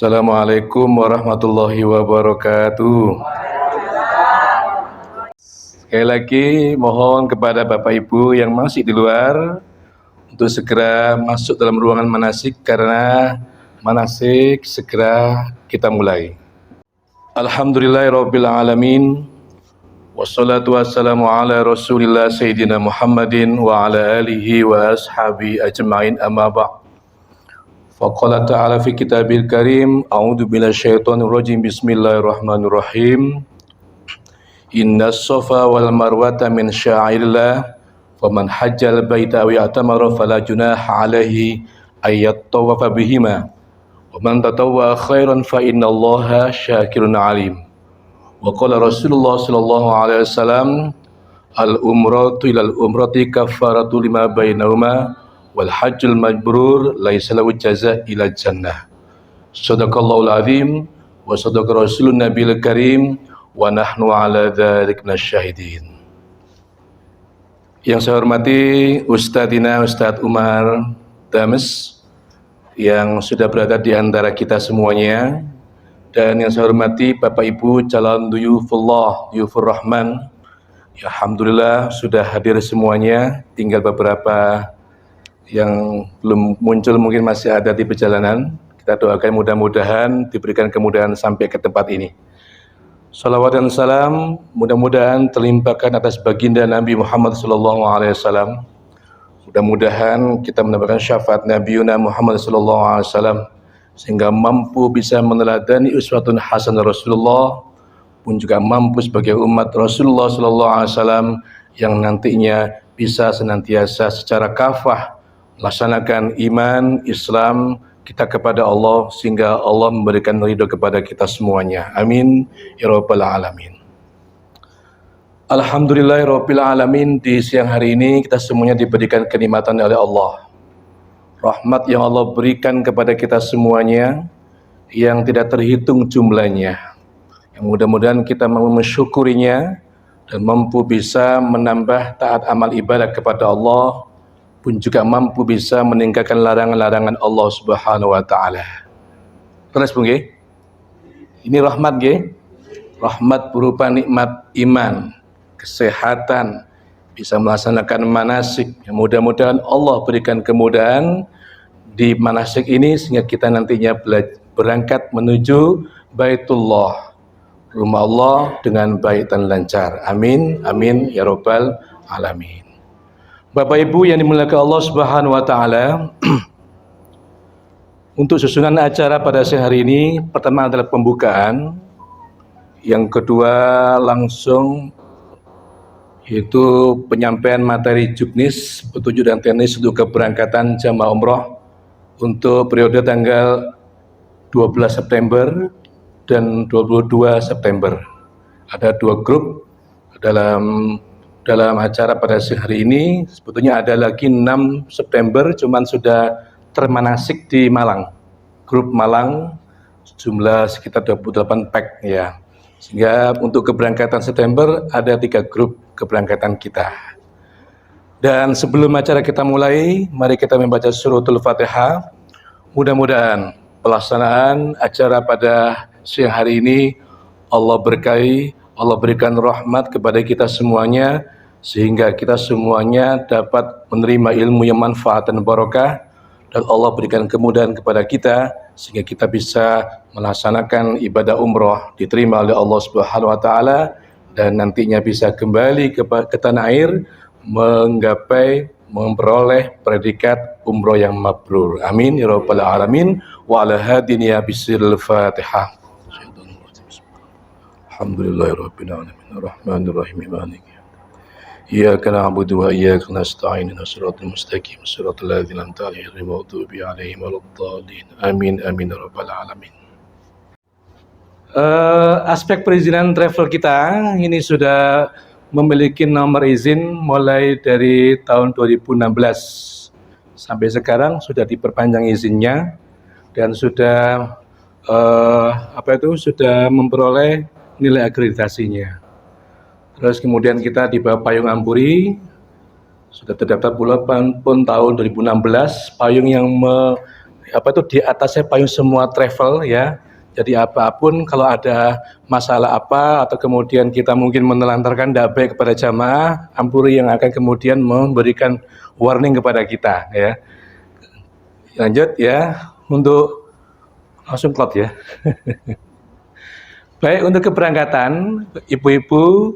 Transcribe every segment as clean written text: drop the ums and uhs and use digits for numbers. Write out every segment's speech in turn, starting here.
Assalamualaikum warahmatullahi wabarakatuh. Sekali lagi mohon kepada Bapak Ibu yang masih di luar untuk segera masuk dalam ruangan manasik karena manasik segera kita mulai. Alhamdulillahirabbil alamin. Wassalatu wassalamu ala Rasulillah Sayyidina Muhammadin wa ala alihi wa ashabi ajma'in amma ba'd. Faqala ta'ala fi kitabil karim, a'udzu minasyaitonir rajim, bismillahirrahmanirrahim. Innas safa wal marwata min sya'airillah, faman hajjal baita aw i'tamara fala junaha alaihi ay yattawafa bihima, wa man tatawwa khairan fa innallaha syakirun alim. Wa qala Rasulullah sallallahu alaihi wasallam, al umratu ilal umrati kafaratu lima bainahuma wal hajjul mabrur laisa lahu jazaa ila jannah. Shadaqallahul azim wa sadaqa rasulun nabiyil karim wa nahnu ala dzalik nasyahidin. Yang saya hormati Ustadzina Ustadz Umar Dames yang sudah berada di antara kita semuanya, dan yang saya hormati Bapak Ibu calon duyufullah, duyufur rahman. Ya, alhamdulillah sudah hadir semuanya, tinggal beberapa yang belum muncul mungkin masih ada di perjalanan. Kita doakan mudah-mudahan diberikan kemudahan sampai ke tempat ini. Salawat dan salam mudah-mudahan terlimpahkan atas baginda Nabi Muhammad SAW. Mudah-mudahan kita mendapatkan syafaat Nabi Muhammad SAW sehingga mampu bisa meneladani uswatun hasanah Rasulullah, pun juga mampu sebagai umat Rasulullah SAW yang nantinya bisa senantiasa secara kafah melaksanakan iman Islam kita kepada Allah sehingga Allah memberikan ridho kepada kita semuanya. Amin ya rabbal alamin. Alhamdulillahirabbil alamin. Di siang hari ini kita semuanya diberikan kenikmatan oleh Allah. Rahmat yang Allah berikan kepada kita semuanya yang tidak terhitung jumlahnya. Yang mudah-mudahan kita mensyukurinya dan mampu bisa menambah taat amal ibadah kepada Allah, pun juga mampu bisa meninggalkan larangan-larangan Allah Subhanahu wa taala. Terus nggih. Ini rahmat nggih. Rahmat berupa nikmat iman, kesehatan, bisa melaksanakan manasik. Mudah-mudahan Allah berikan kemudahan di manasik ini sehingga kita nantinya berangkat menuju Baitullah, rumah Allah dengan baik dan lancar. Amin, amin ya rabbal alamin. Bapak Ibu yang dimuliakan Allah Subhanahu wa taala, untuk susunan acara pada siang hari ini, pertama adalah pembukaan, yang kedua langsung yaitu penyampaian materi juknis, petunjuk dan teknis untuk keberangkatan jamaah umroh untuk periode tanggal 12 September dan 22 September. Ada dua grup dalam acara pada siang hari ini. Sebetulnya ada lagi 6 September, cuman sudah termanasik di Malang. Grup Malang jumlah sekitar 28 pack ya. Sehingga untuk keberangkatan September ada 3 grup keberangkatan kita. Dan sebelum acara kita mulai, mari kita membaca suratul Fatihah. Mudah-mudahan pelaksanaan acara pada siang hari ini Allah berkahi, Allah berikan rahmat kepada kita semuanya sehingga kita semuanya dapat menerima ilmu yang manfaat dan barokah, dan Allah berikan kemudahan kepada kita sehingga kita bisa melaksanakan ibadah umroh diterima oleh Allah Subhanahu wa taala dan nantinya bisa kembali ke tanah air menggapai memperoleh predikat umroh yang mabrur. Amin ya rabbal alamin. Wa ala hadin ya bisirul Fatihah. Alhamdulillahirabbil alamin arrahmanir rahim maliki iyyaka na'budu wa iyyaka nasta'in ihdinas siratal mustaqim siratal ladzina an'amta 'alaihim ghairil maghdubi 'alaihim waladdallin. Amin amin ya rabbal alamin. Aspek perizinan travel kita ini sudah memiliki nomor izin mulai dari tahun 2016 sampai sekarang sudah diperpanjang izinnya dan sudah sudah memperoleh nilai akreditasinya. Terus kemudian kita di bawah payung Ampuri sudah terdaftar pula pun tahun 2016, payung yang di atasnya payung semua travel ya. Jadi apapun kalau ada masalah apa atau kemudian kita mungkin menelantarkan tidak baik kepada jamaah, Ampuri yang akan kemudian memberikan warning kepada kita ya. Lanjut ya, untuk langsung klot ya. Baik, untuk keberangkatan, ibu-ibu,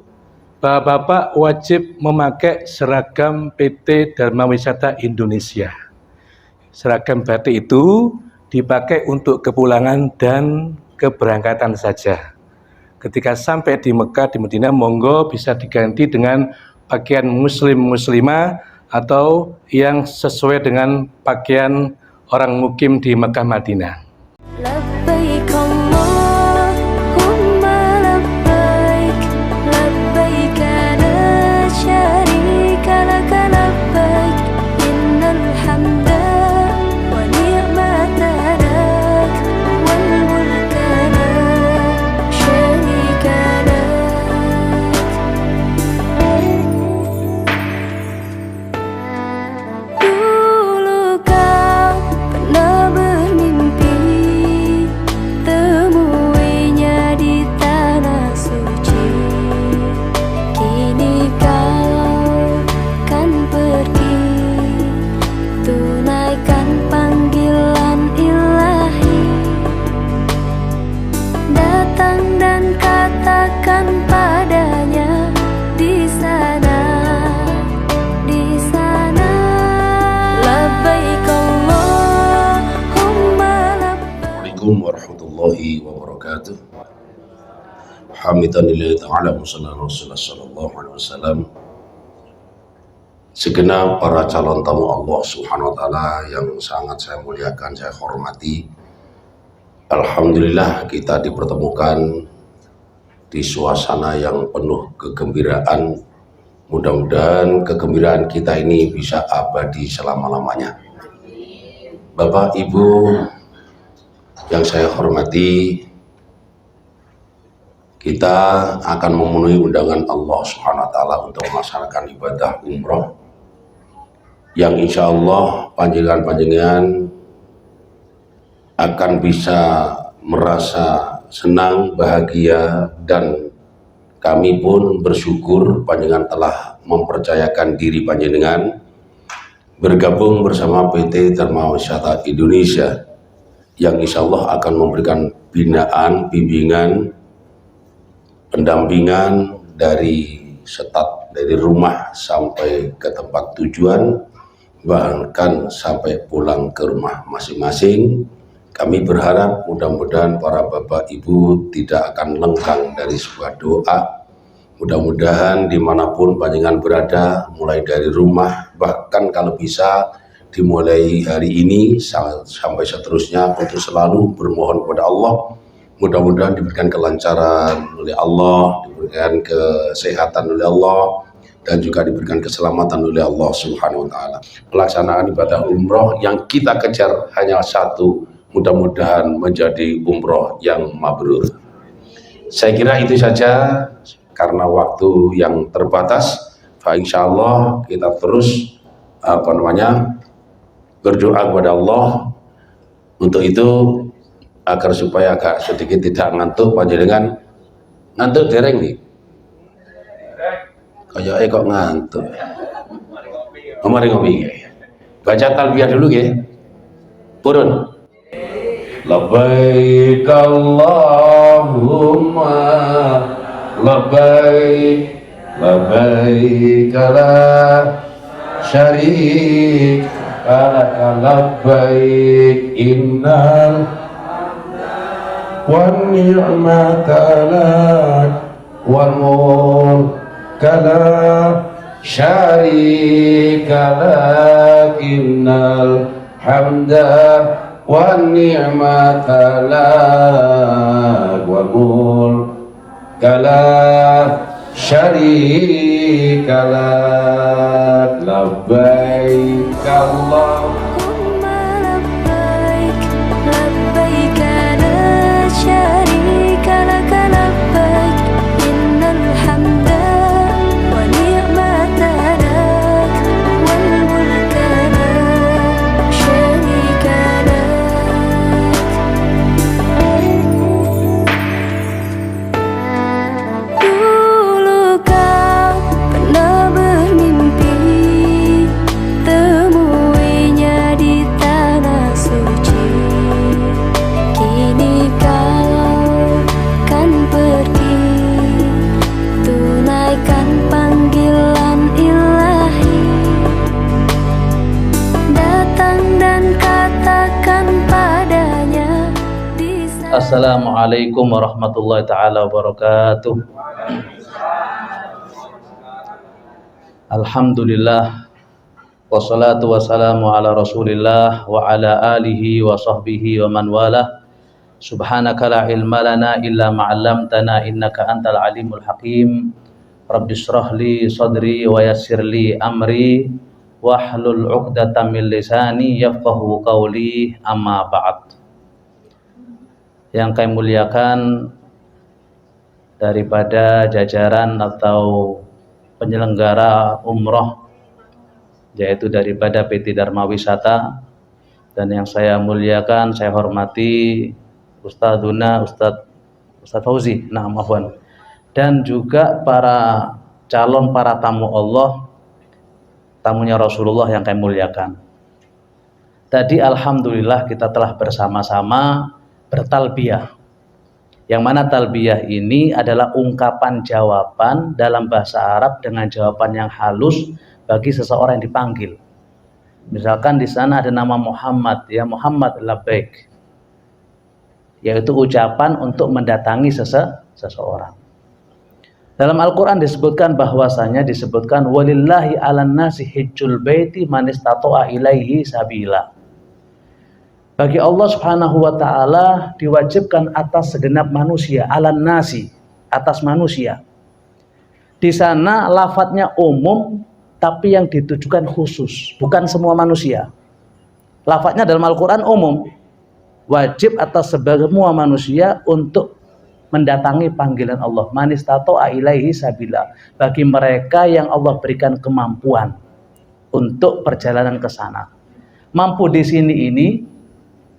bapak-bapak wajib memakai seragam PT Dharma Wisata Indonesia. Seragam batik itu dipakai untuk kepulangan dan keberangkatan saja. Ketika sampai di Mekah, di Madinah, monggo bisa diganti dengan pakaian muslim-muslimah atau yang sesuai dengan pakaian orang mukim di Mekah Madinah. Labbaik Allahumma labbaik, labbaik la syarika laka labbaik, innal hamda wa ni'mata lak, wal mulka la syarika lak. Dulu kau pernah bermimpi temuinya di tanah suci. Kini kau kan pergi, tunaikan panggilan ilahi. Datang dan katakan padanya di sana, di sana. Labbaik Allahumma labbaik. Assalamualaikum warahmatullahi wabarakatuh. Hamidanillahi ta'ala wa sallallahu alaihi wasallam. Segenap para calon tamu Allah subhanahu wa ta'ala yang sangat saya muliakan, saya hormati. Alhamdulillah kita dipertemukan di suasana yang penuh kegembiraan. Mudah-mudahan kegembiraan kita ini bisa abadi selama-lamanya. Bapak, Ibu yang saya hormati, kita akan memenuhi undangan Allah Subhanahu wa Ta'ala untuk melaksanakan ibadah umroh yang insya Allah panjenengan akan bisa merasa senang, bahagia, dan kami pun bersyukur panjenengan telah mempercayakan diri panjenengan bergabung bersama PT Dharma Wisata Indonesia yang insya Allah akan memberikan binaan, bimbingan, pendampingan dari start dari rumah sampai ke tempat tujuan, bahkan sampai pulang ke rumah masing-masing. Kami berharap mudah-mudahan para bapak ibu tidak akan lengkang dari sebuah doa. Mudah-mudahan dimanapun panjenengan berada, mulai dari rumah, bahkan kalau bisa dimulai hari ini sampai seterusnya, untuk selalu bermohon kepada Allah. Mudah-mudahan diberikan kelancaran oleh Allah, diberikan kesehatan oleh Allah, dan juga diberikan keselamatan oleh Allah Subhanahu wa Ta'ala. Pelaksanaan ibadah umroh yang kita kejar hanya satu, mudah-mudahan menjadi umroh yang mabrur. Saya kira itu saja karena waktu yang terbatas. Insya Allah kita terus berdoa kepada Allah untuk itu, agar supaya agak sedikit tidak ngantuk. Panjenengan ngantuk dereng nih, kayaknya kok ngantuk. Mari ngopi. Baca talbiyah dulu ya. Purun. Labbaik Allahumma labbaik, labbaik la syarika laka labbaik, innal wan ni'mata lak, wal mulka la syarika lak, innal hamda wan ni'mata lak, wal mulka la syarika lak. Labbaik Allah. Assalamualaikum warahmatullahi taala wabarakatuh. Alhamdulillah, wassalatu wassalamu ala rasulillah wa ala alihi wa sahbihi wa man wala. Subhanaka la ilma lana illa ma'allamtana innaka antal alimul hakim. Rabbi shrah li sadri wa yassir li amri wahlul 'uqdatam min lisani yafqahu qawli, amma ba'd. Yang kami muliakan daripada jajaran atau penyelenggara umroh, yaitu daripada PT Dharma Wisata, dan yang saya muliakan, saya hormati Ustadzuna Ustadz Fauzi, dan juga para tamu Allah, tamunya Rasulullah yang kami muliakan. Tadi alhamdulillah kita telah bersama-sama bertalbiyah, yang mana talbiyah ini adalah ungkapan jawaban dalam bahasa Arab dengan jawaban yang halus bagi seseorang yang dipanggil. Misalkan di sana ada nama Muhammad, ya Muhammad labbaik, yaitu ucapan untuk mendatangi seseorang. Dalam Al-Quran disebutkan bahwasanya walillahi 'alan nasi hijjul baiti man istata'a ilaihi sabila. Bagi Allah Subhanahu wa taala diwajibkan atas segenap manusia, 'alan nasi, atas manusia. Di sana lafadznya umum tapi yang ditujukan khusus, bukan semua manusia. Lafadznya dalam Al-Quran umum, wajib atas semua manusia untuk mendatangi panggilan Allah, man istata'a ilaihi sabila, bagi mereka yang Allah berikan kemampuan untuk perjalanan ke sana. Mampu di sini ini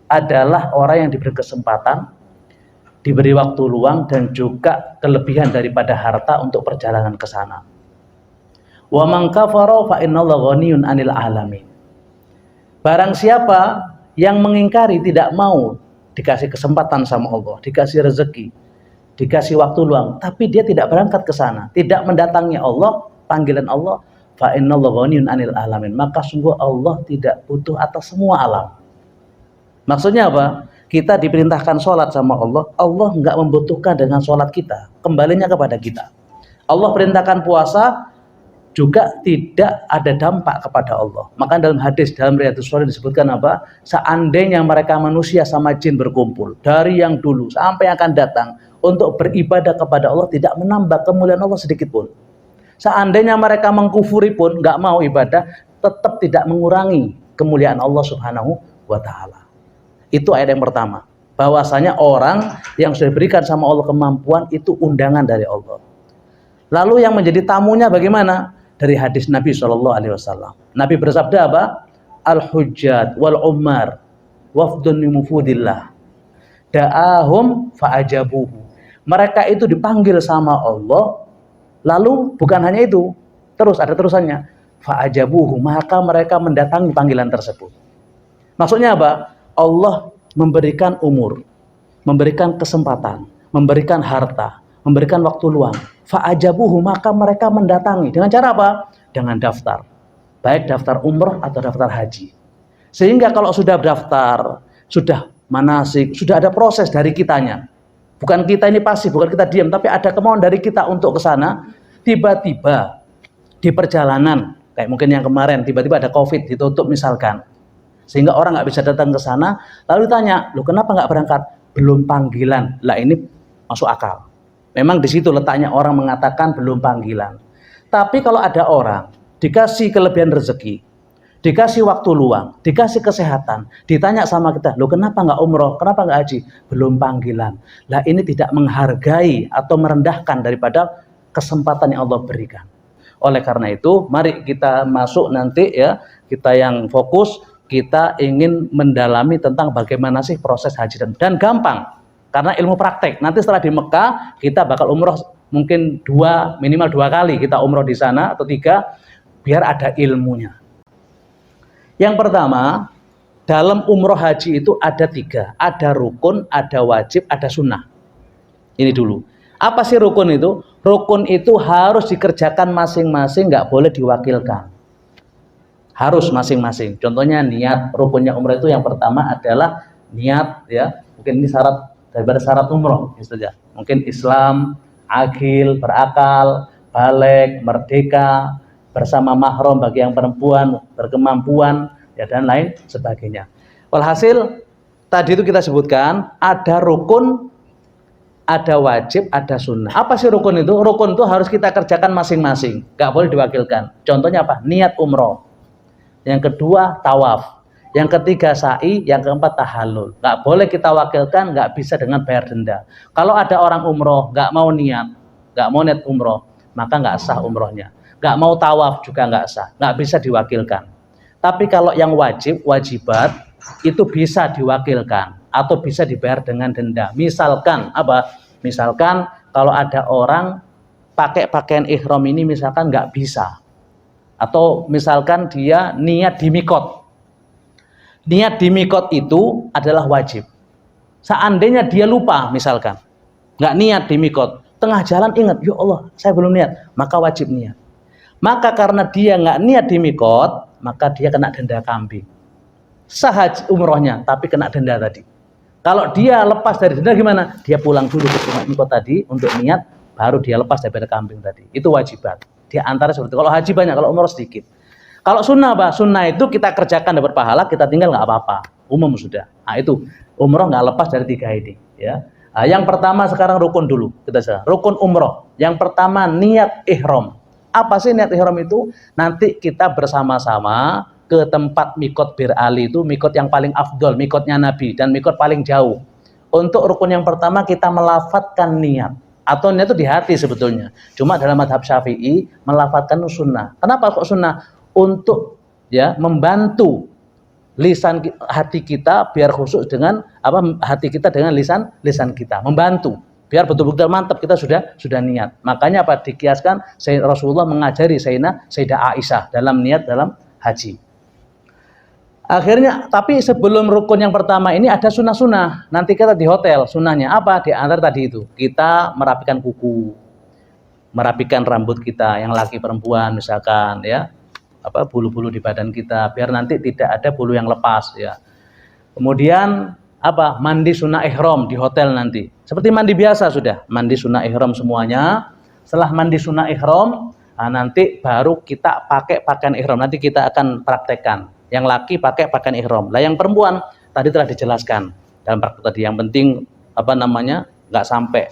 adalah orang yang diberi kesempatan, diberi waktu luang, dan juga kelebihan daripada harta untuk perjalanan ke sana. Wa man kafara fa innallaha ghaniyun 'anil 'alamin. Barang siapa yang mengingkari, tidak mau dikasih kesempatan sama Allah, dikasih rezeki, dikasih waktu luang, tapi dia tidak berangkat ke sana, tidak mendatangi Allah, panggilan Allah, fa innallaha ghaniyun 'anil 'alamin, maka sungguh Allah tidak butuh atas semua alam. Maksudnya apa? Kita diperintahkan sholat sama Allah, Allah nggak membutuhkan dengan sholat kita, kembalinya kepada kita. Allah perintahkan puasa, juga tidak ada dampak kepada Allah. Maka dalam hadis, dalam Riyadhus Shalihin disebutkan apa? Seandainya mereka manusia sama jin berkumpul, dari yang dulu sampai yang akan datang, untuk beribadah kepada Allah, tidak menambah kemuliaan Allah sedikit pun. Seandainya mereka mengkufuri pun, nggak mau ibadah, tetap tidak mengurangi kemuliaan Allah Subhanahu wa ta'ala. Itu ayat yang pertama, bahwasanya orang yang sudah diberikan sama Allah kemampuan itu undangan dari Allah. Lalu yang menjadi tamunya bagaimana? Dari hadis Nabi SAW. Nabi bersabda apa? Al-hujjat wal ummar wafdun mufudillah da'ahum fa'ajabuhu. Mereka itu dipanggil sama Allah, lalu bukan hanya itu, terus ada terusannya, fa'ajabuhu, maka mereka mendatangi panggilan tersebut. Maksudnya apa? Allah memberikan umur, memberikan kesempatan, memberikan harta, memberikan waktu luang. Fa'ajabuhu, maka mereka mendatangi. Dengan cara apa? Dengan daftar. Baik daftar umrah atau daftar haji. Sehingga kalau sudah daftar, sudah manasik, sudah ada proses dari kitanya. Bukan kita ini pasif, bukan kita diam, tapi ada kemauan dari kita untuk ke sana. Tiba-tiba di perjalanan, kayak mungkin yang kemarin, tiba-tiba ada COVID, ditutup misalkan. Sehingga orang nggak bisa datang ke sana, lalu ditanya, loh kenapa nggak berangkat? Belum panggilan. Lah ini masuk akal. Memang di situ letaknya orang mengatakan belum panggilan. Tapi kalau ada orang dikasih kelebihan rezeki, dikasih waktu luang, dikasih kesehatan, ditanya sama kita, loh kenapa nggak umroh, kenapa nggak haji? Belum panggilan. Lah ini tidak menghargai atau merendahkan daripada kesempatan yang Allah berikan. Oleh karena itu, mari kita masuk nanti ya, kita yang fokus, kita ingin mendalami tentang bagaimana sih proses haji, dan gampang karena ilmu praktek. Nanti setelah di Mekah kita bakal umroh mungkin minimal 2 kali kita umroh di sana atau 3, biar ada ilmunya. Yang pertama, dalam umroh haji itu ada 3, ada rukun, ada wajib, ada sunnah. Ini dulu. Apa sih rukun itu? Rukun itu harus dikerjakan masing-masing, nggak boleh diwakilkan. Harus masing-masing. Contohnya niat. Rukunnya umrah itu yang pertama adalah niat, ya. Mungkin ini syarat daripada syarat umroh, itu saja. Mungkin Islam, akil, berakal, balik, merdeka, bersama mahram bagi yang perempuan, berkemampuan, ya, dan lain sebagainya. Walhasil tadi itu kita sebutkan ada rukun, ada wajib, ada sunnah. Apa sih rukun itu? Rukun itu harus kita kerjakan masing-masing, nggak boleh diwakilkan. Contohnya apa? Niat umroh. Yang kedua tawaf. Yang ketiga sa'i, yang keempat tahallul. Nggak boleh kita wakilkan, nggak bisa dengan bayar denda. Kalau ada orang umroh nggak mau niat umroh, maka nggak sah umrohnya. Nggak mau tawaf juga nggak sah, nggak bisa diwakilkan. Tapi kalau yang wajibat itu bisa diwakilkan atau bisa dibayar dengan denda. Misalkan apa? Misalkan kalau ada orang pakai pakaian ihram ini misalkan nggak bisa, atau misalkan dia niat di mikot. Niat di mikot itu adalah wajib. Seandainya dia lupa misalkan, nggak niat di mikot, tengah jalan ingat, ya Allah saya belum niat, maka wajib niat. Maka karena dia nggak niat di mikot, maka dia kena denda kambing. Sah umrohnya, tapi kena denda tadi. Kalau dia lepas dari denda gimana? Dia pulang dulu ke mikot tadi untuk niat, baru dia lepas daripada kambing tadi. Itu wajibat. Di antara seperti itu. Kalau haji banyak, kalau umroh sedikit. Kalau sunnah apa? Sunnah itu kita kerjakan dapat pahala, kita tinggal nggak apa-apa, umum sudah. Nah itu umroh nggak lepas dari 3 ini. Ya. Nah, yang pertama sekarang rukun dulu, kita salah. Rukun umroh. Yang pertama niat ihram. Apa sih niat ihram itu? Nanti kita bersama-sama ke tempat mikot Bir Ali, itu mikot yang paling afdol, mikotnya Nabi dan mikot paling jauh. Untuk rukun yang pertama kita melafatkan niat. Atau niat itu di hati sebetulnya. Cuma dalam madhab Syafi'i melafatkan sunnah. Kenapa kok sunnah? Untuk ya membantu lisan hati kita biar khusus dengan apa, hati kita dengan lisan kita, membantu biar betul-betul mantap kita sudah niat. Makanya apa dikiaskan Rasulullah mengajari Sayyidah Aisyah dalam niat dalam haji. Akhirnya tapi sebelum rukun yang pertama ini ada sunnah-sunnah. Nanti kita di hotel sunnahnya apa? Di antara tadi itu kita merapikan kuku, merapikan rambut kita yang laki perempuan misalkan ya. Apa bulu-bulu di badan kita biar nanti tidak ada bulu yang lepas ya. Kemudian apa? Mandi sunnah ihram di hotel nanti. Seperti mandi biasa sudah, mandi sunnah ihram semuanya. Setelah mandi sunnah ihram, nanti baru kita pakai pakaian ihram. Nanti kita akan praktekkan. Yang laki pakai pakaian ihram. Lah yang perempuan tadi telah dijelaskan dalam praktek tadi. Yang penting apa namanya? Nggak sampai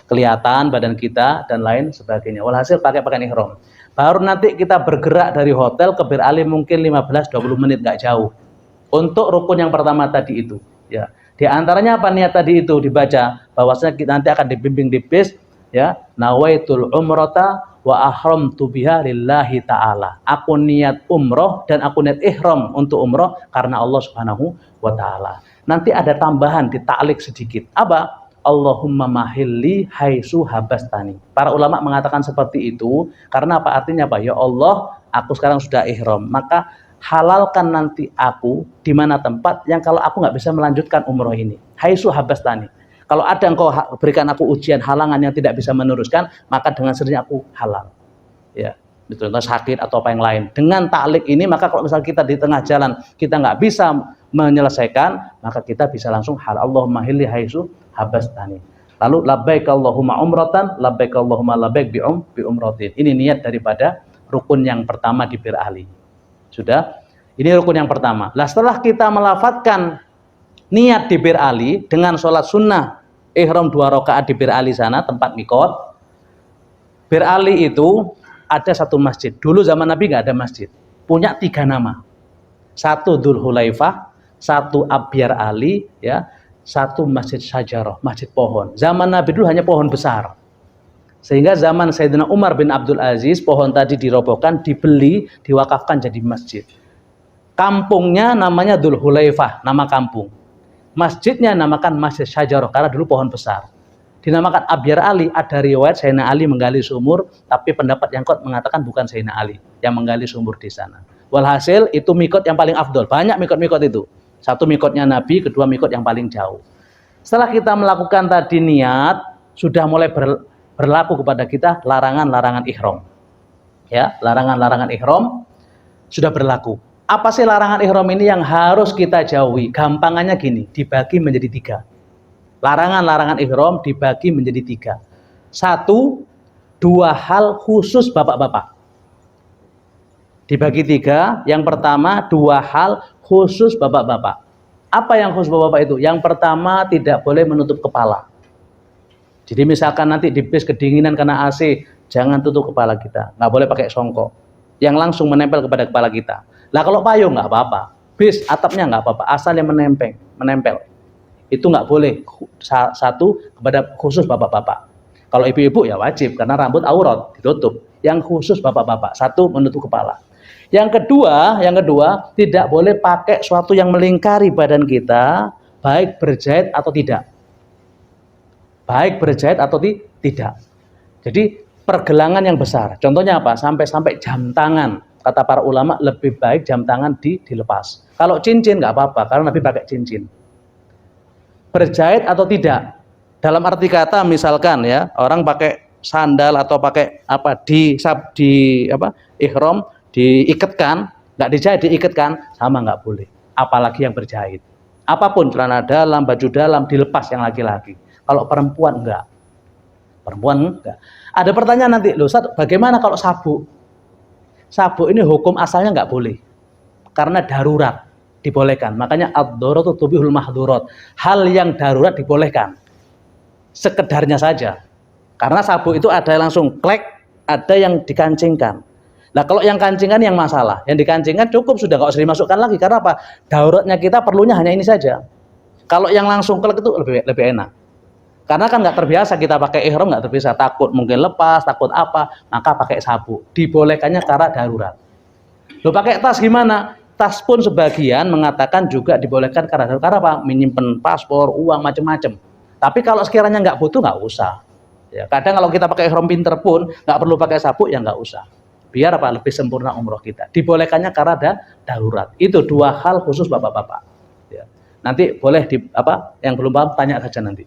kelihatan badan kita dan lain sebagainya. Walhasil pakai pakaian ihram. Baru nanti kita bergerak dari hotel ke Bir Ali mungkin 15-20 menit nggak jauh. Untuk rukun yang pertama tadi itu, ya. Di antaranya apa niat tadi itu dibaca bahwasanya kita nanti akan dibimbing di bis, ya. Nawaitul umrata wa ahramtu biha lillahi ta'ala. Aku niat umroh dan aku niat ihram untuk umroh karena Allah Subhanahu wa taala. Nanti ada tambahan di ta'liq sedikit. Apa? Allahumma mahilli haitsu habastani. Para ulama mengatakan seperti itu karena apa artinya apa? Ya Allah, aku sekarang sudah ihram, maka halalkan nanti aku di mana tempat yang kalau aku nggak bisa melanjutkan umroh ini. Haitsu habastani. Kalau ada engkau berikan aku ujian halangan yang tidak bisa meneruskan, maka dengan sendirinya aku halal. Ya, betul. Sakit atau apa yang lain. Dengan ta'liq ini maka kalau misalnya kita di tengah jalan kita nggak bisa menyelesaikan, maka kita bisa langsung halal. Allahumma hilli haitsu habastani. Lalu labbaik Allahumma umratan, labbaik Allahumma labbaik bi umratin. Ini niat daripada rukun yang pertama di Bir Ali. Sudah? Ini rukun yang pertama. Lah setelah kita melafatkan niat di Bir Ali dengan sholat sunnah ihram 2 rakaat di Bir Ali sana tempat mikot. Bir Ali itu ada satu masjid. Dulu zaman Nabi nggak ada masjid. Punya 3 nama. 1 Dzul Hulaifah, 1 Abyar Ali, ya. 1 Masjid Syajarah, masjid pohon. Zaman Nabi dulu hanya pohon besar. Sehingga zaman Sayyidina Umar bin Abdul Aziz, pohon tadi dirobohkan, dibeli, diwakafkan jadi masjid. Kampungnya namanya Dzul Hulaifah, nama kampung. Masjidnya namakan Masjid Syajarah karena dulu pohon besar. Dinamakan Abyar Ali, ada riwayat Sayyidina Ali menggali sumur, tapi pendapat yang kuat mengatakan bukan Sayyidina Ali yang menggali sumur di sana. Walhasil itu mikot yang paling afdol. Banyak mikot-mikot itu. 1 mikotnya Nabi, 2 mikot yang paling jauh. Setelah kita melakukan tadi niat, sudah mulai berlaku kepada kita larangan-larangan ihram. Ya, larangan-larangan ihram sudah berlaku. Apa sih larangan ihram ini yang harus kita jauhi? Gampangannya gini, dibagi menjadi 3. Larangan-larangan ihram dibagi menjadi 3. 1, 2 hal khusus bapak-bapak. Dibagi 3. Yang pertama, 2 hal khusus bapak-bapak. Apa yang khusus bapak-bapak itu? Yang pertama, tidak boleh menutup kepala. Jadi misalkan nanti di bis kedinginan karena AC, jangan tutup kepala kita. Nggak boleh pakai songkok yang langsung menempel kepada kepala kita. Lah kalau payung nggak apa-apa, bis atapnya nggak apa-apa, asal yang menempel. Itu nggak boleh. 1 kepada khusus bapak-bapak. Kalau ibu-ibu ya wajib karena rambut aurat ditutup. Yang khusus bapak-bapak, 1 menutup kepala. Yang kedua, tidak boleh pakai sesuatu yang melingkari badan kita, baik berjahit atau tidak. Baik berjahit atau tidak. Jadi pergelangan yang besar. Contohnya apa? Sampai jam tangan. Kata para ulama lebih baik jam tangan dilepas. Kalau cincin nggak apa-apa karena Nabi pakai cincin. Berjahit atau tidak? Dalam arti kata misalkan ya, orang pakai sandal atau pakai apa di ihram diikatkan, nggak dijahit diikatkan, sama nggak boleh. Apalagi yang berjahit. Apapun celana dalam, baju dalam dilepas yang laki-laki. Kalau perempuan enggak. Ada pertanyaan nanti, loh Ustaz, bagaimana kalau sabuk? Sabuk ini hukum asalnya enggak boleh. Karena darurat dibolehkan. Makanya ad-daruratu tubihul mahdzurat. Hal yang darurat dibolehkan. Sekedarnya saja. Karena sabuk itu ada yang langsung klek, ada yang dikancingkan. Nah kalau yang kancingan yang masalah. Yang dikancingkan cukup sudah, enggak usah dimasukkan lagi. Karena apa? Daruratnya kita perlunya hanya ini saja. Kalau yang langsung klek itu lebih enak. Karena kan nggak terbiasa kita pakai ihram, nggak terbiasa, takut mungkin lepas, takut apa, maka pakai sabuk. Dibolehkannya karena darurat. Lo pakai tas gimana? Tas pun sebagian mengatakan juga dibolehkan karena darurat. Karena apa? Menyimpan paspor, uang, macam-macam. Tapi kalau sekiranya nggak butuh, nggak usah. Ya, kadang kalau kita pakai ihram pinter pun nggak perlu pakai sabuk, ya nggak usah. Biar apa? Lebih sempurna umroh kita. Dibolehkannya karena ada darurat. Itu 2 hal khusus bapak-bapak. Ya. Nanti boleh yang belum paham tanya saja nanti.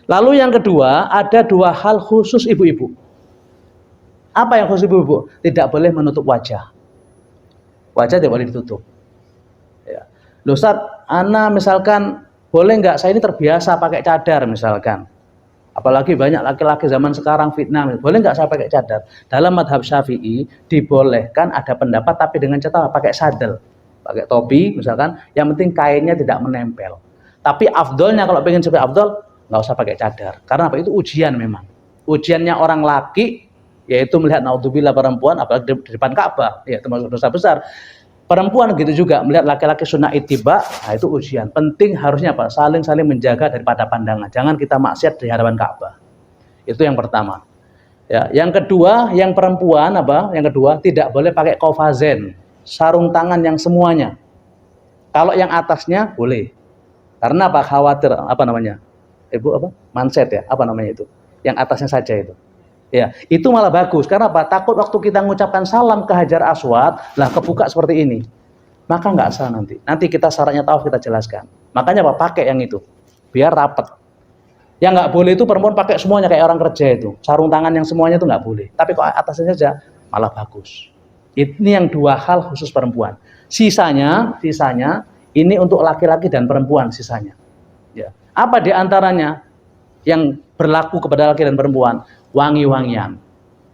Lalu yang kedua, ada 2 hal khusus ibu-ibu. Apa yang khusus ibu-ibu? Tidak boleh menutup wajah. Wajah tidak boleh ditutup. Ya. Loh Ustaz, ana misalkan boleh nggak? Saya ini terbiasa pakai cadar misalkan. Apalagi banyak laki-laki zaman sekarang fitnah. Boleh nggak saya pakai cadar? Dalam madhab Syafi'i dibolehkan, ada pendapat tapi dengan catatan pakai sadel, pakai topi misalkan. Yang penting kainnya tidak menempel. Tapi afdolnya kalau pengen seperti afdol, nggak usah pakai cadar. Karena apa? Itu ujian memang. Ujiannya orang laki, yaitu melihat naudzubillah perempuan, apalagi di depan Ka'bah, ya termasuk dosa besar. Perempuan gitu juga melihat laki-laki sunnah ittiba, nah itu ujian. Penting harusnya apa? Saling menjaga daripada pandangan. Jangan kita maksiat di hadapan Ka'bah. Itu yang pertama. Ya, yang kedua, yang perempuan Yang kedua, tidak boleh pakai kofazen, sarung tangan yang semuanya. Kalau yang atasnya boleh. Karena apa? Khawatir Ibu manset ya, itu yang atasnya saja itu ya, itu malah bagus. Karena apa? Takut waktu kita mengucapkan salam ke Hajar Aswad lah kebuka seperti ini, maka nggak sah. Nanti kita syaratnya tahu, kita jelaskan. Makanya pakai yang itu biar rapat. Yang nggak boleh itu perempuan pakai semuanya kayak orang kerja itu, sarung tangan yang semuanya itu nggak boleh. Tapi kok atasnya saja malah bagus. Ini yang 2 hal khusus perempuan. Sisanya ini untuk laki-laki dan perempuan sisanya. Ya. Apa diantaranya yang berlaku kepada laki dan perempuan? Wangi-wangian.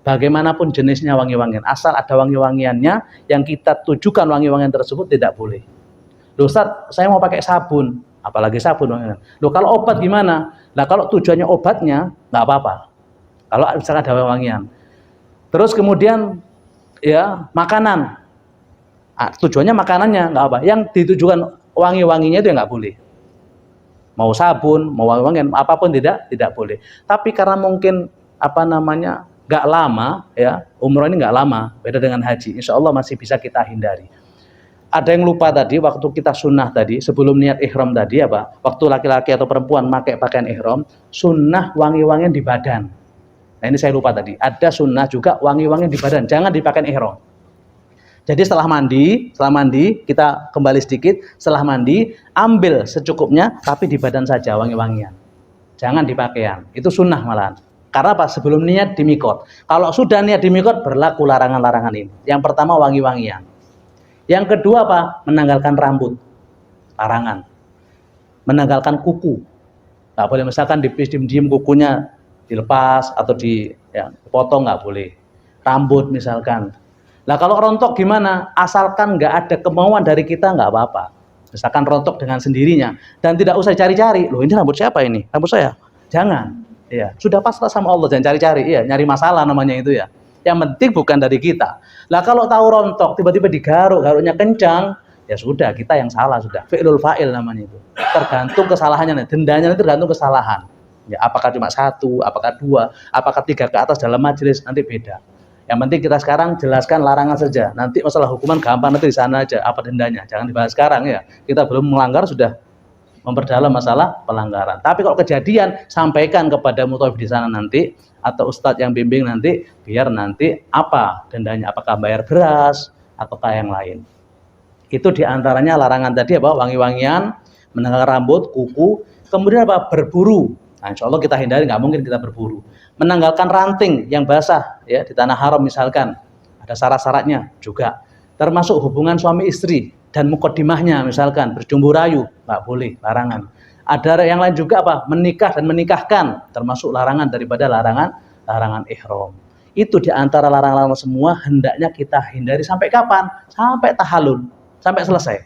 Bagaimanapun jenisnya wangi-wangian. Asal ada wangi-wangiannya, yang kita tujukan wangi-wangian tersebut tidak boleh. Loh Ustaz, saya mau pakai sabun. Apalagi sabun. Loh kalau obat gimana? Nah kalau tujuannya obatnya, nggak apa-apa. Kalau misalnya ada wangian. Terus kemudian ya makanan. Tujuannya makanannya, nggak apa. Yang ditujukan wangi-wanginya itu nggak boleh. Mau sabun, mau wangi-wangian, apapun tidak boleh. Tapi karena mungkin nggak lama ya, umroh ini nggak lama, beda dengan haji. Insya Allah masih bisa kita hindari. Ada yang lupa tadi waktu kita sunnah tadi, sebelum niat ihram tadi waktu laki-laki atau perempuan pakai pakaian ihram, sunnah wangi-wangian di badan. Nah ini saya lupa tadi. Ada sunnah juga wangi-wangian di badan, jangan dipakai ihram. Jadi setelah mandi kita kembali sedikit, setelah mandi ambil secukupnya, tapi di badan saja wangi-wangian, jangan di pakaian. Itu sunnah malahan. Karena apa? Sebelum niat di mikot. Kalau sudah niat di mikot berlaku larangan-larangan ini. Yang pertama wangi-wangian. Yang kedua apa? Menanggalkan rambut, larangan. Menanggalkan kuku, Nggak boleh misalkan diem kukunya dilepas atau dipotong, nggak boleh. Rambut misalkan. Nah kalau rontok gimana? Asalkan nggak ada kemauan dari kita nggak apa-apa. Misalkan rontok dengan sendirinya dan tidak usah cari-cari. Loh ini rambut siapa ini? Rambut saya. Jangan. Ya sudah pasrah sama Allah, jangan cari-cari. Ya nyari masalah namanya itu ya. Yang penting bukan dari kita. Lah kalau tahu rontok tiba-tiba digaruk, garuknya kencang, ya sudah kita yang salah sudah. Fi'lul fa'il namanya itu. Tergantung kesalahannya. Dendanya nanti tergantung kesalahan. Ya apakah cuma 1, apakah 2, apakah 3 ke atas dalam majelis nanti beda. Yang penting kita sekarang jelaskan larangan saja. Nanti masalah hukuman gampang nanti di sana aja apa dendanya. Jangan dibahas sekarang ya. Kita belum melanggar sudah memperdalam masalah pelanggaran. Tapi kalau kejadian sampaikan kepada mutawif di sana nanti atau ustadz yang bimbing nanti biar nanti apa dendanya, apakah bayar beras ataukah yang lain. Itu diantaranya larangan tadi apa? Wangi-wangian, menanggal rambut, kuku, kemudian apa? Berburu. Nah, insya Allah kita hindari, nggak mungkin kita berburu. Menanggalkan ranting yang basah ya di tanah haram misalkan, ada syarat-syaratnya juga. Termasuk hubungan suami istri dan mukodimahnya misalkan berjumbu rayu, nggak boleh, larangan. Ada yang lain juga apa? Menikah dan menikahkan, termasuk larangan daripada larangan ihram. Itu diantara larangan-larangan semua hendaknya kita hindari sampai kapan? Sampai tahallul, sampai selesai.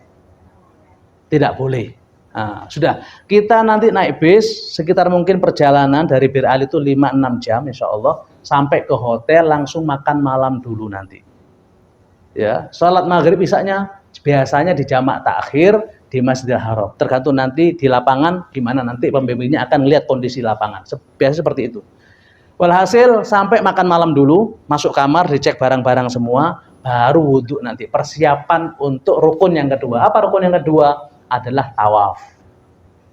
Tidak boleh. Nah, sudah kita nanti naik bis sekitar mungkin perjalanan dari Bir Ali itu 5-6 jam insya Allah sampai ke hotel langsung makan malam dulu nanti ya. Sholat maghrib isanya biasanya di jamak takhir di Masjidil Haram, tergantung nanti di lapangan gimana, nanti pembimbingnya akan lihat kondisi lapangan biasa seperti itu. Walhasil sampai makan malam dulu, masuk kamar dicek barang-barang semua, baru wudhu nanti persiapan untuk rukun yang kedua. Apa rukun yang kedua? Adalah tawaf.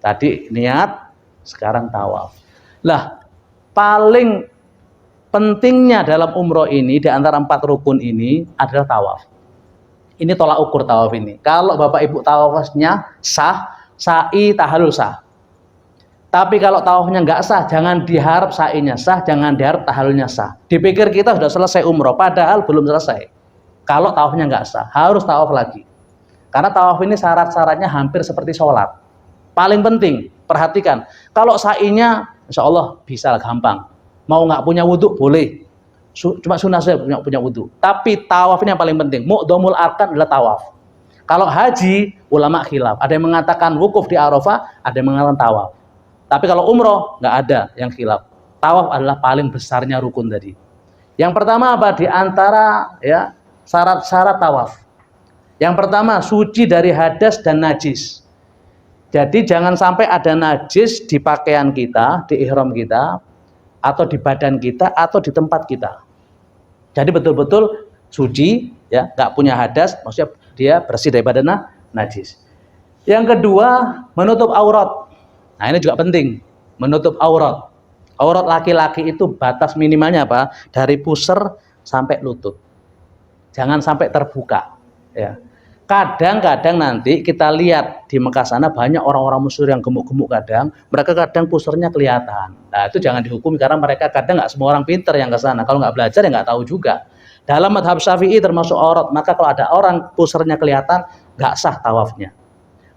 Tadi niat, sekarang tawaf. Lah, paling pentingnya dalam umroh ini di antara 4 rukun ini adalah tawaf. Ini tolak ukur tawaf ini. Kalau Bapak Ibu tawafnya sah, sa'i tahallul sah. Tapi kalau tawafnya nggak sah, jangan diharap sa'inya sah, jangan diharap tahallulnya sah. Dipikir kita sudah selesai umroh, padahal belum selesai. Kalau tawafnya nggak sah, harus tawaf lagi. Karena tawaf ini syarat-syaratnya hampir seperti sholat. Paling penting, perhatikan. Kalau sa'inya, insya Allah bisa gampang. Mau nggak punya wudhu, boleh. Cuma sunnah saja punya wudhu. Tapi tawaf ini yang paling penting. Mu'dhamul arkan adalah tawaf. Kalau haji, ulama khilaf. Ada yang mengatakan wukuf di Arafah, ada yang mengatakan tawaf. Tapi kalau umroh, nggak ada yang khilaf. Tawaf adalah paling besarnya rukun tadi. Yang pertama apa? Di antara ya syarat-syarat tawaf. Yang pertama, suci dari hadas dan najis. Jadi jangan sampai ada najis di pakaian kita, di ihram kita, atau di badan kita, atau di tempat kita. Jadi betul-betul suci, ya, nggak punya hadas, maksudnya dia bersih daripada najis. Yang kedua, menutup aurat. Nah ini juga penting, menutup aurat. Aurat laki-laki itu batas minimalnya apa? Dari pusar sampai lutut. Jangan sampai terbuka. Ya. Kadang-kadang nanti kita lihat di Mekah sana banyak orang-orang musyrik yang gemuk-gemuk kadang, mereka kadang pusarnya kelihatan. Nah itu jangan dihukumi karena mereka kadang nggak semua orang pinter yang ke sana. Kalau nggak belajar ya nggak tahu juga. Dalam madhab Syafi'i termasuk aurat, maka kalau ada orang pusarnya kelihatan nggak sah tawafnya.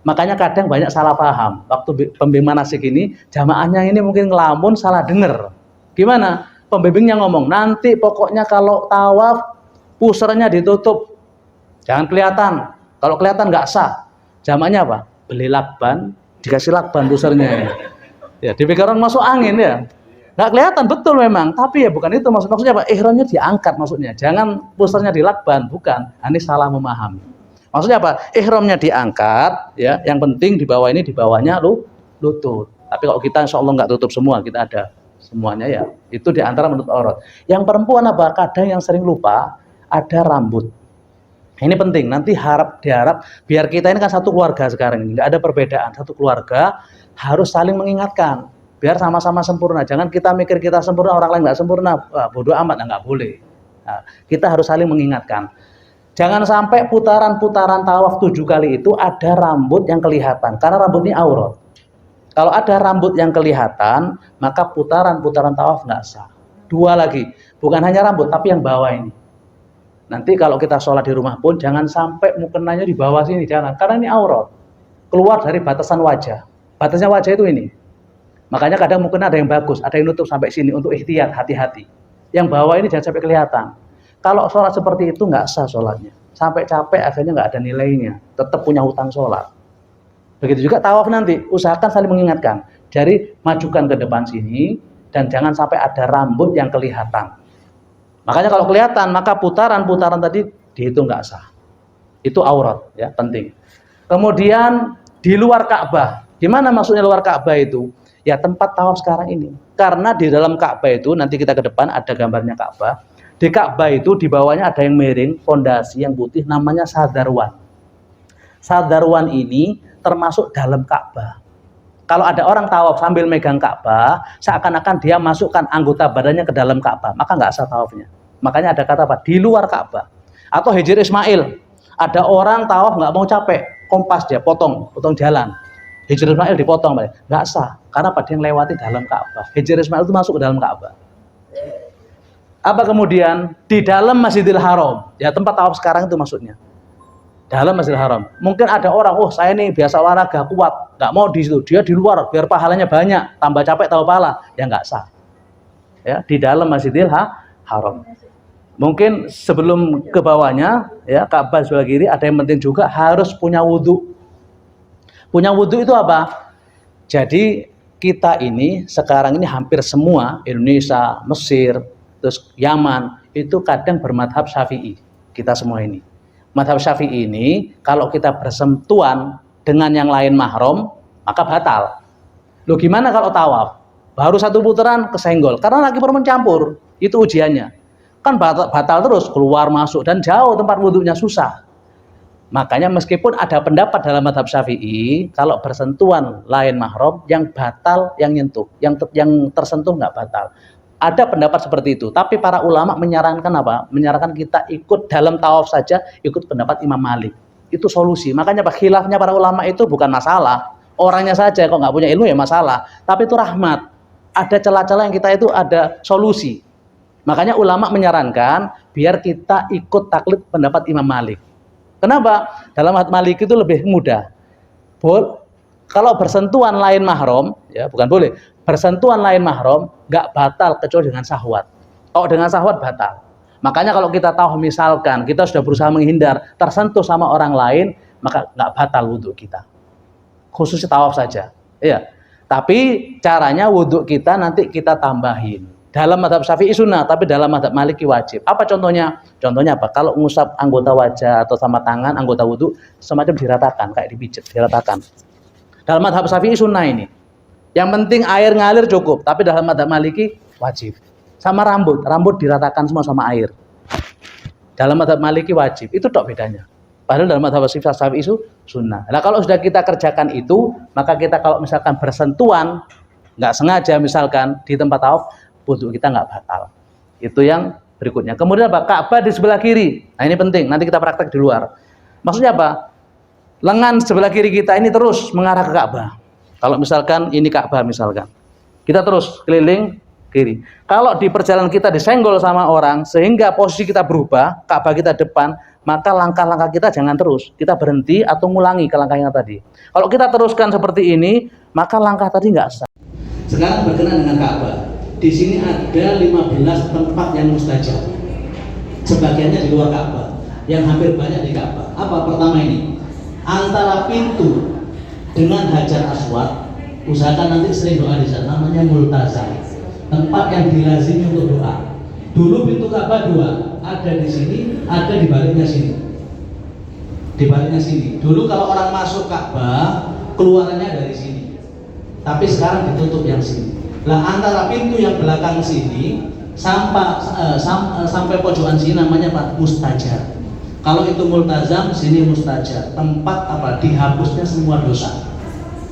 Makanya kadang banyak salah paham. Waktu pembimbing manasik ini, jamaahnya ini mungkin ngelamun salah dengar. Gimana? Pembimbingnya ngomong, nanti pokoknya kalau tawaf pusarnya ditutup, jangan kelihatan. Kalau kelihatan nggak sah. Jamaahnya apa? Beli lakban, dikasih lakban pusarnya. Ya, dipikir orang masuk angin ya. Nggak kelihatan betul memang, tapi ya bukan itu maksudnya apa? Ihramnya diangkat maksudnya. Jangan pusarnya dilakban, bukan. Ini salah memahami. Maksudnya apa? Ihramnya diangkat, ya. Yang penting di bawah ini, di bawahnya lutut. Tapi kalau kita insya Allah nggak tutup semua, kita ada semuanya ya. Itu diantara menutup aurat. Yang perempuan apa? Kadang yang sering lupa ada rambut. Ini penting. Nanti diharap biar kita ini kan satu keluarga sekarang ini, nggak ada perbedaan. Satu keluarga harus saling mengingatkan. Biar sama-sama sempurna. Jangan kita mikir kita sempurna, orang lain nggak sempurna. Wah, bodoh amat, nggak boleh. Nah, kita harus saling mengingatkan. Jangan sampai putaran-putaran tawaf 7 kali itu ada rambut yang kelihatan. Karena rambut ini aurat. Kalau ada rambut yang kelihatan, maka putaran-putaran tawaf nggak sah. 2 lagi, bukan hanya rambut, tapi yang bawah ini. Nanti kalau kita sholat di rumah pun, jangan sampai mukenanya di bawah sini, jangan. Karena ini aurat. Keluar dari batasan wajah. Batasnya wajah itu ini. Makanya kadang mungkin ada yang bagus, ada yang nutup sampai sini untuk ihtiyat, hati-hati. Yang bawah ini jangan sampai kelihatan. Kalau sholat seperti itu nggak sah sholatnya. Sampai capek akhirnya nggak ada nilainya. Tetap punya hutang sholat. Begitu juga tawaf nanti, usahakan saling mengingatkan. Jadi majukan ke depan sini dan jangan sampai ada rambut yang kelihatan. Makanya kalau kelihatan, maka putaran-putaran tadi dihitung nggak sah. Itu aurat, ya, penting. Kemudian di luar Ka'bah. Gimana maksudnya luar Ka'bah itu? Ya tempat tawaf sekarang ini. Karena di dalam Ka'bah itu, nanti kita ke depan ada gambarnya Ka'bah. Di Ka'bah itu di bawahnya ada yang miring, fondasi yang putih, namanya sadarwan. Sadarwan ini termasuk dalam Ka'bah. Kalau ada orang tawaf sambil megang Ka'bah, seakan-akan dia masukkan anggota badannya ke dalam Ka'bah, maka nggak sah tawafnya. Makanya ada kata apa? Di luar Ka'bah. Atau Hijr Ismail. Ada orang tawaf nggak mau capek, kompas dia potong jalan. Hijr Ismail dipotong, nggak sah. Karena pada yang lewati dalam Ka'bah. Hijr Ismail itu masuk ke dalam Ka'bah. Apa kemudian? Di dalam Masjidil Haram. Ya tempat tawaf sekarang itu maksudnya. Dalam Masjidil Haram. Mungkin ada orang, oh saya ini biasa olahraga kuat, nggak mau di situ. Dia di luar, biar pahalanya banyak, tambah capek tahu pahala. Ya nggak sah. Ya di dalam Masjidil Haram. Mungkin sebelum ke bawahnya, ya Ka'bah sebelah kiri, ada yang penting juga harus punya wudhu. Punya wudhu itu apa? Jadi kita ini sekarang ini hampir semua Indonesia, Mesir, terus Yaman itu kadang bermadhab Syafi'i. Kita semua ini. Madhab Syafi'i ini kalau kita bersentuhan dengan yang lain mahram maka batal. Loh gimana kalau tawaf? Baru satu putaran kesenggol karena laki perempuan campur. Itu ujiannya. Kan batal terus, keluar masuk dan jauh tempat wudhunya, susah. Makanya meskipun ada pendapat dalam madhab Syafi'i, kalau bersentuhan lain mahram, yang batal yang nyentuh, yang tersentuh nggak batal. Ada pendapat seperti itu, tapi para ulama menyarankan apa? Menyarankan kita ikut dalam tawaf saja, ikut pendapat Imam Malik. Itu solusi. Makanya khilafnya para ulama itu bukan masalah. Orangnya saja kok nggak punya ilmu ya masalah. Tapi itu rahmat. Ada celah-celah yang kita itu ada solusi. Makanya ulama menyarankan biar kita ikut taklid pendapat Imam Malik. Kenapa? Dalam madhab Malik itu lebih mudah. Kalau bersentuhan lain mahram, ya bukan boleh. Bersentuhan lain mahram nggak batal kecuali dengan syahwat. Kalau dengan syahwat batal. Makanya kalau kita tahu misalkan kita sudah berusaha menghindar tersentuh sama orang lain, maka nggak batal wudhu kita. Khususnya tawaf saja. Iya. Tapi caranya wudhu kita nanti kita tambahin. Dalam madhab Syafi'i sunnah, tapi dalam madhab Maliki wajib. Apa contohnya? Contohnya apa? Kalau ngusap anggota wajah atau sama tangan, anggota wudhu, semacam diratakan, kayak dipijat, diratakan. Dalam madhab Syafi'i sunnah ini. Yang penting air ngalir cukup, tapi dalam madhab Maliki wajib. Sama rambut diratakan semua sama air. Dalam madhab Maliki wajib, itu tok bedanya. Padahal dalam madhab Syafi'i itu sunnah. Nah kalau sudah kita kerjakan itu, maka kita kalau misalkan bersentuhan, nggak sengaja misalkan di tempat tawaf, wudhu kita nggak batal. Itu yang berikutnya. Kemudian apa? Ka'bah di sebelah kiri. Nah ini penting. Nanti kita praktek di luar. Maksudnya apa? Lengan sebelah kiri kita ini terus mengarah ke Ka'bah. Kalau misalkan ini Ka'bah misalkan, kita terus keliling kiri. Kalau di perjalanan kita disenggol sama orang sehingga posisi kita berubah, Ka'bah kita depan, maka langkah-langkah kita jangan terus. Kita berhenti atau ngulangi ke langkah yang tadi. Kalau kita teruskan seperti ini, maka langkah tadi nggak sah. Sekarang berkenaan dengan Ka'bah. Di sini ada 15 tempat yang mustajab. Sebagiannya di luar Ka'bah, yang hampir banyak di Ka'bah. Apa pertama ini? Antara pintu dengan Hajar Aswad, usahakan nanti sering doa di sana, namanya multazam. Tempat yang dilazimi untuk doa. Dulu pintu Ka'bah 2, ada di sini, ada di baliknya sini. Di baliknya sini. Dulu kalau orang masuk Ka'bah, keluarannya dari sini. Tapi sekarang ditutup yang sini. Lah antara pintu yang belakang sini sampai pojokan sini namanya Pak Mustajar. Kalau itu multazam, sini mustajar. Tempat apa? Dihapusnya semua dosa.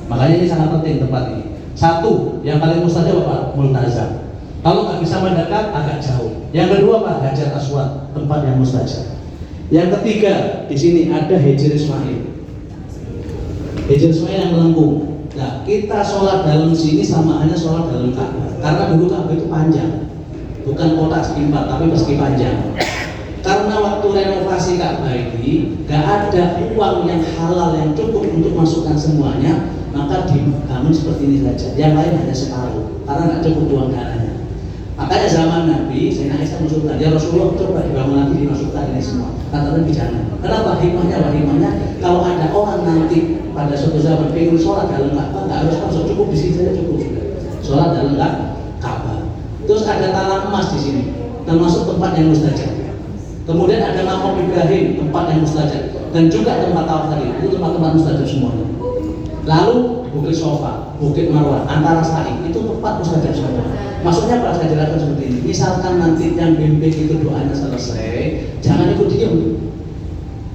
Makanya ini sangat penting tempat ini. Satu, yang paling mustajab apa? Multazam. Kalau nggak bisa mendekat, agak jauh. Yang kedua Pak, Hajar Aswad, tempat yang mustajab. Yang ketiga, di sini ada Hijr Ismail. Hijr Ismail yang melengkung. Nah, kita sholat dalam sini sama hanya sholat dalam Ka'bah. Karena dulu Ka'bah itu panjang, bukan kotak segi empat, tapi persegi panjang. Karena waktu renovasi Ka'bah ini gak ada uang yang halal yang cukup untuk masukkan semuanya, maka dibangun seperti ini saja. Yang lain hanya separuh karena gak cukup uang dananya. Makanya zaman Nabi, Sayyidina Aisyah mengusulkan, ya Rasulullah coba dibangun lagi, dimasukkan ini semua. Kata Nabi jangan. Kenapa? Hikmahnya kalau ada orang nanti pada suatu zaman pengen sholat dalam Ka'bah, nggak harus masuk, cukup di sini saja cukup sudah. Sholat dalam Ka'bah. Terus ada talang emas di sini, termasuk tempat yang mustajab. Kemudian ada makam Ibrahim, tempat yang mustajab, dan juga tempat tawaf tadi, itu tempat-tempat mustajab semuanya. Lalu Bukit Sofa, Bukit Marwah, antara sa'i itu tempat mustajab semua. Maksudnya apa? Saya jelaskan seperti ini. Misalkan nanti yang bimbing itu doanya selesai, jangan ikut diam.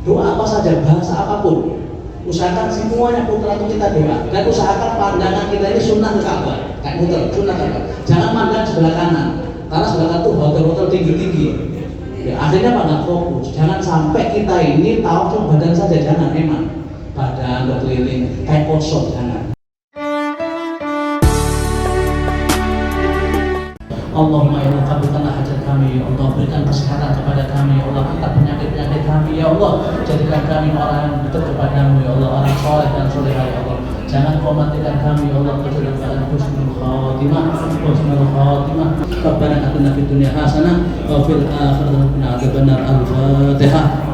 Doa apa saja, bahasa apapun, usahakan semuanya putra itu kita doa. Dan usahakan pandangan kita ini sunnah ke Ka'bah, kayak muter, sunnah ke Ka'bah. Jangan pandang sebelah kanan, karena sebelah kanan itu hotel-hotel tinggi-tinggi. Ya, akhirnya apa? Nggak fokus. Jangan sampai kita ini tahu cuma badan saja, jangan memang badan berkeliling kayak kosong, jangan. Allahumma inna kabulkanlah hajat kami, ya Allah, berikan kesehatan kepada kami, ya Allah, angkat penyakit-penyakit kami, ya Allah, jadikan kami orang yang dekat kepadamu, ya Allah, orang soleh dan solehah, ya Allah. Jangan kau matikan kami, ya Allah, kecuali dalam husnul khatimah. Rabbana atina fid dunya hasanah wa fil akhirati hasanah wa qina adzabannar. Al-Fatihah.